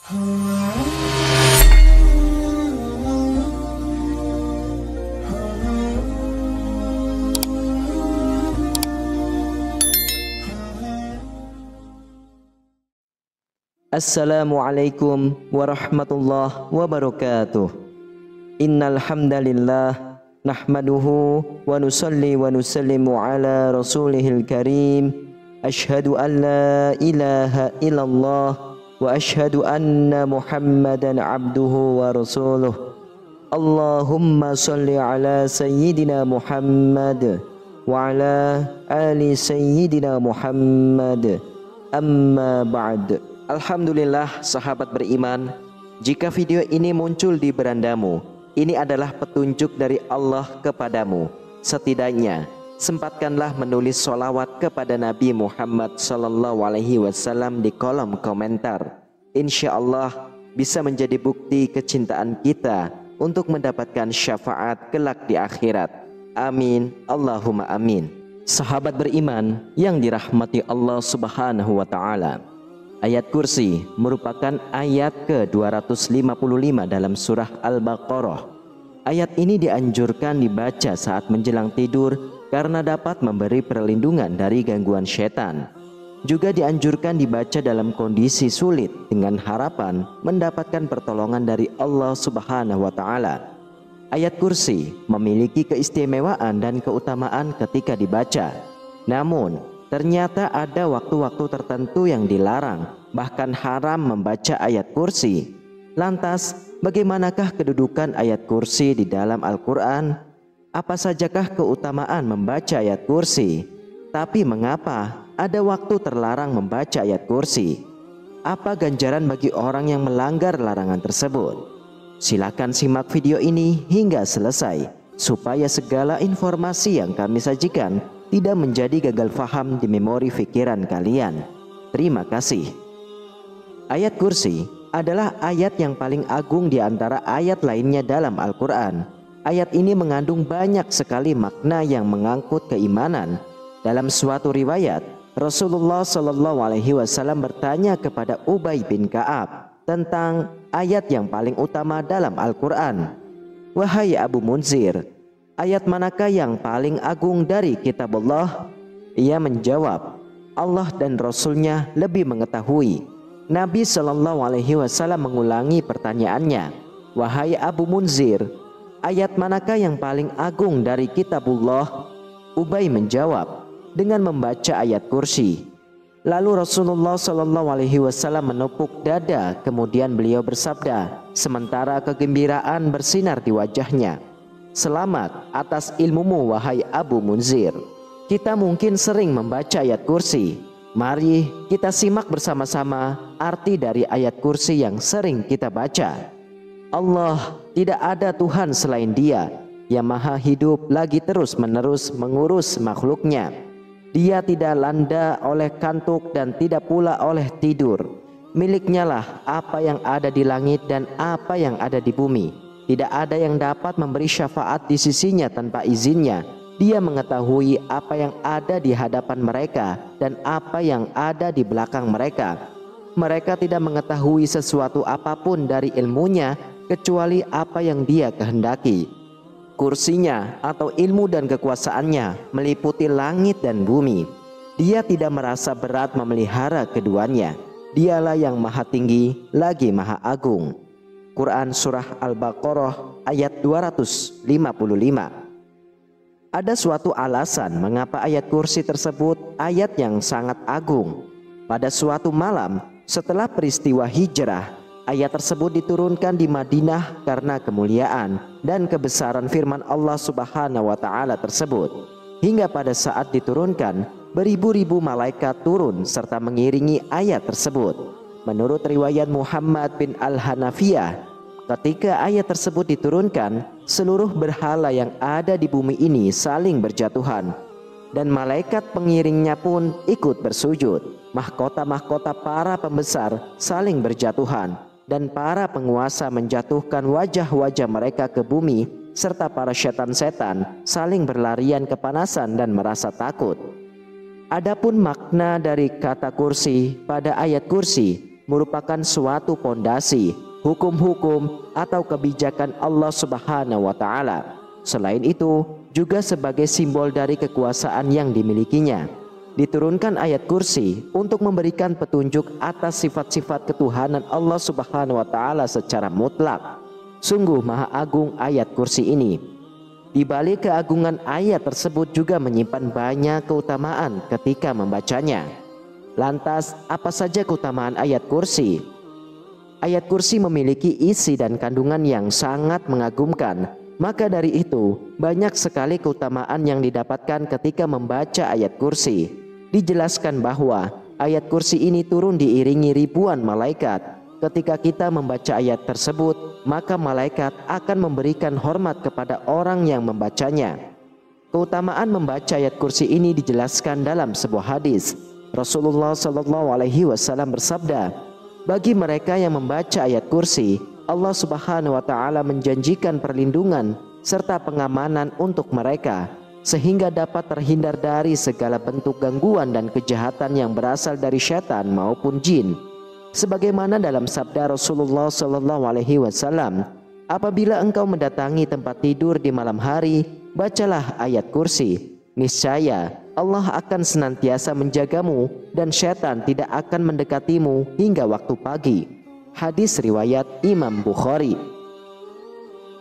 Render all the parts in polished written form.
Assalamualaikum warahmatullahi wabarakatuh. Innal hamdalillah nahmaduhu wa nusalli wa nusallimu ala rasulihil karim. Asyhadu an la ilaha illallah wa asyhadu anna Muhammadan abduhu wa rasuluh. Allahumma salli ala sayyidina Muhammad wa ala ali sayyidina Muhammad. Amma ba'd. Alhamdulillah sahabat beriman, jika video ini muncul di berandamu, ini adalah petunjuk dari Allah kepadamu. Setidaknya sempatkanlah menulis sholawat kepada Nabi Muhammad SAW di kolom komentar. Insya Allah bisa menjadi bukti kecintaan kita untuk mendapatkan syafaat kelak di akhirat. Amin, Allahumma amin. Sahabat beriman yang dirahmati Allah Subhanahu wa Ta'ala, ayat kursi merupakan ayat ke-255 dalam surah Al-Baqarah. Ayat ini dianjurkan dibaca saat menjelang tidur karena dapat memberi perlindungan dari gangguan setan. Juga dianjurkan dibaca dalam kondisi sulit dengan harapan mendapatkan pertolongan dari Allah Subhanahu wa Ta'ala. Ayat kursi memiliki keistimewaan dan keutamaan ketika dibaca. Namun, ternyata ada waktu-waktu tertentu yang dilarang, bahkan haram membaca ayat kursi. Lantas, bagaimanakah kedudukan ayat kursi di dalam Al-Quran? Apa sajakah keutamaan membaca ayat kursi? Tapi mengapa ada waktu terlarang membaca ayat kursi? Apa ganjaran bagi orang yang melanggar larangan tersebut? Silakan simak video ini hingga selesai, supaya segala informasi yang kami sajikan tidak menjadi gagal faham di memori pikiran kalian. Terima kasih. Ayat kursi adalah ayat yang paling agung di antara ayat lainnya dalam Al-Quran. Ayat ini mengandung banyak sekali makna yang mengangkut keimanan. Dalam suatu riwayat, Rasulullah SAW bertanya kepada Ubay bin Ka'ab tentang ayat yang paling utama dalam Al-Quran. Wahai Abu Munzir, ayat manakah yang paling agung dari kitab Allah? Ia menjawab, Allah dan Rasulnya lebih mengetahui. Nabi SAW mengulangi pertanyaannya, wahai Abu Munzir, ayat manakah yang paling agung dari kitabullah? Ubay menjawab, dengan membaca ayat kursi. Lalu Rasulullah SAW menepuk dada, kemudian beliau bersabda, sementara kegembiraan bersinar di wajahnya, selamat atas ilmumu wahai Abu Munzir. Kita mungkin sering membaca ayat kursi. Mari kita simak bersama-sama arti dari ayat kursi yang sering kita baca. Allah, tidak ada Tuhan selain Dia yang maha hidup lagi terus-menerus mengurus makhluknya. Dia tidak landa oleh kantuk dan tidak pula oleh tidur. Miliknya lah apa yang ada di langit dan apa yang ada di bumi. Tidak ada yang dapat memberi syafaat di sisinya tanpa izinnya. Dia mengetahui apa yang ada di hadapan mereka dan apa yang ada di belakang mereka. Mereka tidak mengetahui sesuatu apapun dari ilmunya kecuali apa yang Dia kehendaki. Kursinya atau ilmu dan kekuasaannya meliputi langit dan bumi. Dia tidak merasa berat memelihara keduanya. Dialah yang maha tinggi lagi maha agung. Quran Surah Al-Baqarah ayat 255. Ada suatu alasan mengapa ayat kursi tersebut ayat yang sangat agung. Pada suatu malam setelah peristiwa hijrah, ayat tersebut diturunkan di Madinah karena kemuliaan dan kebesaran firman Allah Subhanahu wa Ta'ala tersebut. Hingga pada saat diturunkan, beribu-ribu malaikat turun serta mengiringi ayat tersebut. Menurut riwayat Muhammad bin Al-Hanafiyah, ketika ayat tersebut diturunkan, seluruh berhala yang ada di bumi ini saling berjatuhan, dan malaikat pengiringnya pun ikut bersujud. Mahkota-mahkota para pembesar saling berjatuhan, dan para penguasa menjatuhkan wajah-wajah mereka ke bumi, serta para setan-setan saling berlarian kepanasan dan merasa takut. Adapun makna dari kata kursi pada ayat kursi, merupakan suatu pondasi, hukum-hukum atau kebijakan Allah Subhanahu wa taala. Selain itu, juga sebagai simbol dari kekuasaan yang dimilikinya. Diturunkan ayat kursi untuk memberikan petunjuk atas sifat-sifat ketuhanan Allah Subhanahu wa taala secara mutlak. Sungguh maha agung ayat kursi ini. Di balik keagungan ayat tersebut juga menyimpan banyak keutamaan ketika membacanya. Lantas, apa saja keutamaan ayat kursi? Ayat kursi memiliki isi dan kandungan yang sangat mengagumkan. Maka dari itu, banyak sekali keutamaan yang didapatkan ketika membaca ayat kursi. Dijelaskan bahwa ayat kursi ini turun diiringi ribuan malaikat. Ketika kita membaca ayat tersebut, maka malaikat akan memberikan hormat kepada orang yang membacanya. Keutamaan membaca ayat kursi ini dijelaskan dalam sebuah hadis. Rasulullah SAW bersabda, bagi mereka yang membaca ayat kursi, Allah Subhanahu wa taala menjanjikan perlindungan serta pengamanan untuk mereka, sehingga dapat terhindar dari segala bentuk gangguan dan kejahatan yang berasal dari syaitan maupun jin. Sebagaimana dalam sabda Rasulullah SAW, apabila engkau mendatangi tempat tidur di malam hari, bacalah ayat kursi. Niscaya Allah akan senantiasa menjagamu dan syaitan tidak akan mendekatimu hingga waktu pagi. Hadis riwayat Imam Bukhari.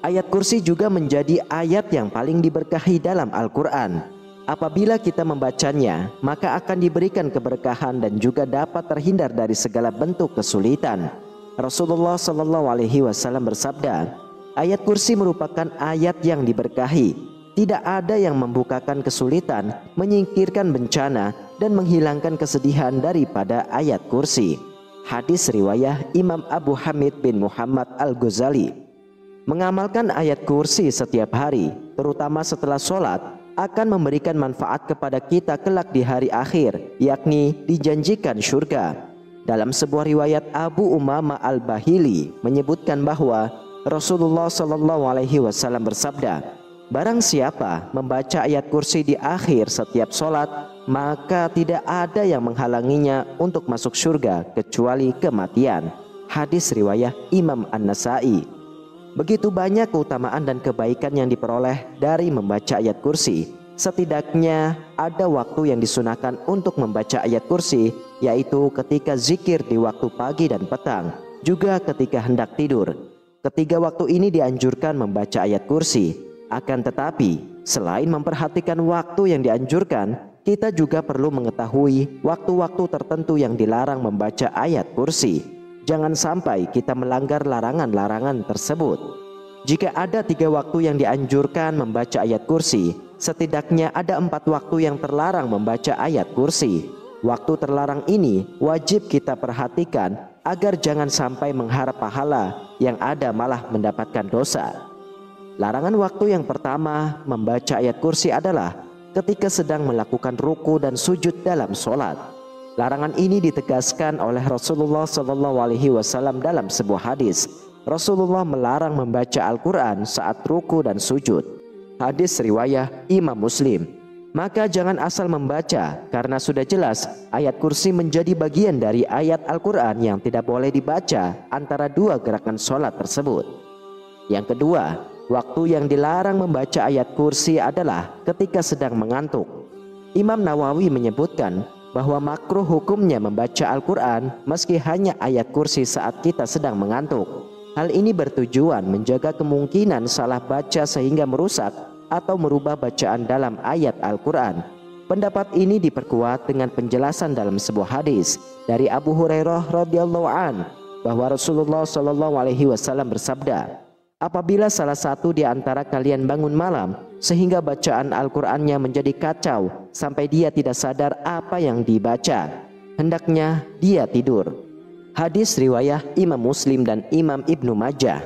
Ayat kursi juga menjadi ayat yang paling diberkahi dalam Al-Quran. Apabila kita membacanya, maka akan diberikan keberkahan dan juga dapat terhindar dari segala bentuk kesulitan. Rasulullah SAW bersabda, ayat kursi merupakan ayat yang diberkahi. Tidak ada yang membukakan kesulitan, menyingkirkan bencana, dan menghilangkan kesedihan daripada ayat kursi. Hadis riwayat Imam Abu Hamid bin Muhammad Al-Ghazali. Mengamalkan ayat kursi setiap hari, terutama setelah sholat, akan memberikan manfaat kepada kita kelak di hari akhir, yakni dijanjikan surga. Dalam sebuah riwayat, Abu Umamah Al-Bahili menyebutkan bahwa Rasulullah SAW bersabda, barang siapa membaca ayat kursi di akhir setiap sholat, maka tidak ada yang menghalanginya untuk masuk surga kecuali kematian. Hadis riwayat Imam An-Nasai. Begitu banyak keutamaan dan kebaikan yang diperoleh dari membaca ayat kursi. Setidaknya ada waktu yang disunahkan untuk membaca ayat kursi, yaitu ketika zikir di waktu pagi dan petang, juga ketika hendak tidur. Ketiga waktu ini dianjurkan membaca ayat kursi. Akan tetapi, selain memperhatikan waktu yang dianjurkan, kita juga perlu mengetahui waktu-waktu tertentu yang dilarang membaca ayat kursi. Jangan sampai kita melanggar larangan-larangan tersebut. Jika ada 3 waktu yang dianjurkan membaca ayat kursi, setidaknya ada 4 waktu yang terlarang membaca ayat kursi. Waktu terlarang ini wajib kita perhatikan agar jangan sampai mengharap pahala, yang ada malah mendapatkan dosa. Larangan waktu yang pertama membaca ayat kursi adalah ketika sedang melakukan ruku dan sujud dalam sholat. Larangan ini ditegaskan oleh Rasulullah SAW dalam sebuah hadis. Rasulullah melarang membaca Al-Quran saat ruku dan sujud. Hadis riwayat Imam Muslim. Maka jangan asal membaca, karena sudah jelas ayat kursi menjadi bagian dari ayat Al-Quran yang tidak boleh dibaca antara 2 gerakan sholat tersebut. Yang kedua, waktu yang dilarang membaca ayat kursi adalah ketika sedang mengantuk. Imam Nawawi menyebutkan bahwa makruh hukumnya membaca Al-Quran meski hanya ayat kursi saat kita sedang mengantuk. Hal ini bertujuan menjaga kemungkinan salah baca sehingga merusak atau merubah bacaan dalam ayat Al-Quran. Pendapat ini diperkuat dengan penjelasan dalam sebuah hadis dari Abu Hurairah radhiyallahu an bahwa Rasulullah SAW bersabda, apabila salah satu di antara kalian bangun malam sehingga bacaan Al-Qur'annya menjadi kacau sampai dia tidak sadar apa yang dibaca, hendaknya dia tidur. Hadis riwayat Imam Muslim dan Imam Ibnu Majah.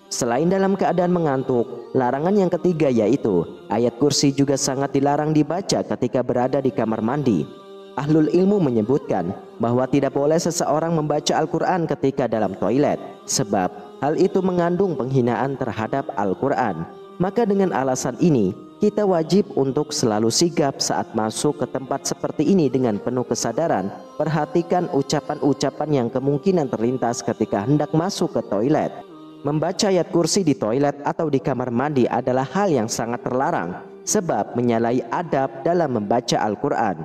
Selain dalam keadaan mengantuk, larangan yang ketiga yaitu ayat kursi juga sangat dilarang dibaca ketika berada di kamar mandi. Ahlul ilmu menyebutkan bahwa tidak boleh seseorang membaca Al-Quran ketika dalam toilet, sebab hal itu mengandung penghinaan terhadap Al-Quran. Maka dengan alasan ini, Kita wajib untuk selalu sigap saat masuk ke tempat seperti ini dengan penuh kesadaran. Perhatikan ucapan-ucapan yang kemungkinan terlintas ketika hendak masuk ke toilet. Membaca ayat kursi di toilet atau di kamar mandi adalah hal yang sangat terlarang, sebab menyalahi adab dalam membaca Al-Quran.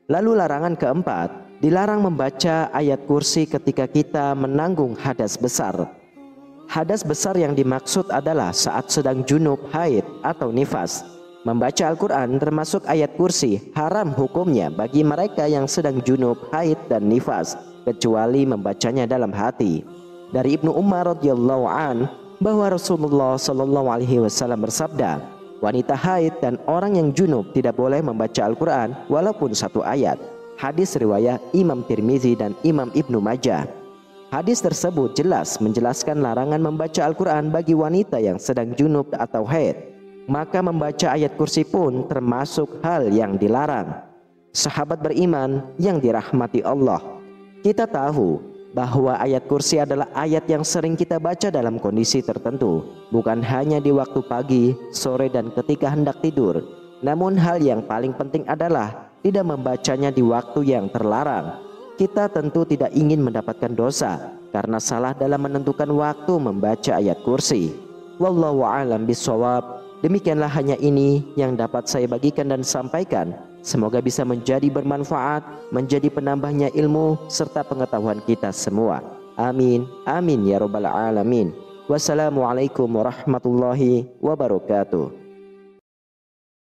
Lalu larangan keempat, dilarang membaca ayat kursi ketika kita menanggung hadas besar. Hadas besar yang dimaksud adalah saat sedang junub, haid, atau nifas. Membaca Al-Quran termasuk ayat kursi haram hukumnya bagi mereka yang sedang junub, haid, dan nifas, kecuali membacanya dalam hati. Dari Ibnu Umar radhiyallahu an bahwa Rasulullah shallallahu alaihi wasallam bersabda, wanita haid dan orang yang junub tidak boleh membaca Al-Quran walaupun satu ayat. Hadis riwayat Imam Tirmizi dan Imam Ibnu Majah. Hadis tersebut jelas menjelaskan larangan membaca Al-Quran bagi wanita yang sedang junub atau haid. Maka membaca ayat kursi pun termasuk hal yang dilarang. Sahabat beriman yang dirahmati Allah, kita tahu bahwa ayat kursi adalah ayat yang sering kita baca dalam kondisi tertentu, bukan hanya di waktu pagi, sore, dan ketika hendak tidur. Namun hal yang paling penting adalah tidak membacanya di waktu yang terlarang. Kita tentu tidak ingin mendapatkan dosa karena salah dalam menentukan waktu membaca ayat kursi. Wallahu a'lam bishawab. Demikianlah hanya ini yang dapat saya bagikan dan sampaikan. Semoga bisa menjadi bermanfaat, menjadi penambahnya ilmu serta pengetahuan kita semua. Amin, amin ya rabbal alamin. Wassalamualaikum warahmatullahi wabarakatuh.